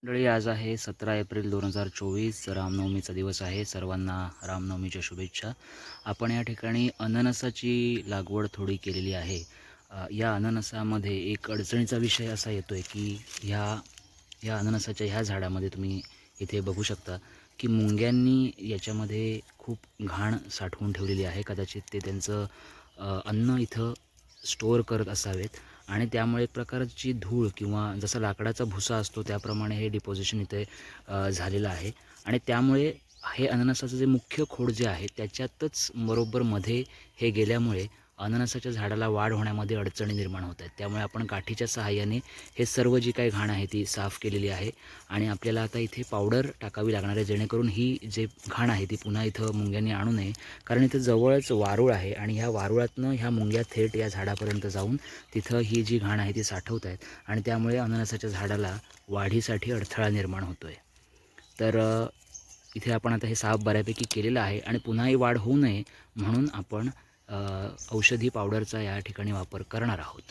मंडळी, आज आहे 17 एप्रिल 2024. रामनवमीचा दिवस आहे. सर्वांना रामनवमीच्या शुभेच्छा. आपण या ठिकाणी अननसाची लागवड थोडी केलेली आहे. या अननसामध्ये एक अडचणीचा विषय असा येतो आहे की या अननसाच्या ह्या झाडामध्ये तुम्ही इथे बघू शकता की मुंग्यांनी याच्यामध्ये खूप घाण साठवून ठेवलेली आहे. कदाचित ते त्यांचं अन्न इथं स्टोअर करत असावेत आणि त्यामुळे एक प्रकारची धूळ किंवा जसा लाकडाचा भुसा असतो त्याप्रमाणे हे डिपॉझिशन इथे झालेलं आहे. आणि त्यामुळे हे अननसाचं जे मुख्य खोड जे आहे त्याच्यातच बरोबर मध्ये हे गेल्यामुळे अननसाच्या झाडाला वाढ होण्यामध्ये अडचणी निर्माण होत आहेत. त्यामुळे आपण काठीच्या सहाय्याने हे सर्व जी काही घाण आहे ती साफ केलेली आहे आणि आपल्याला आता इथे पावडर टाकावी लागणार आहे, जेणेकरून ही जे घाण आहे ती पुन्हा इथं मुंग्यांनी आणू नये. कारण इथं जवळच वारूळ आहे आणि ह्या वारुळातनं ह्या मुंग्या थेट या झाडापर्यंत जाऊन तिथं ही जी घाण आहे ती साठवत आहेत आणि त्यामुळे अननसाच्या झाडाला वाढीसाठी अडथळा निर्माण होतो आहे. तर इथे आपण आता हे साफ बऱ्यापैकी केलेलं आहे आणि पुन्हा ही वाढ होऊ नये म्हणून आपण औषधी पावडरचा या ठिकाणी वापर करणार आहोत.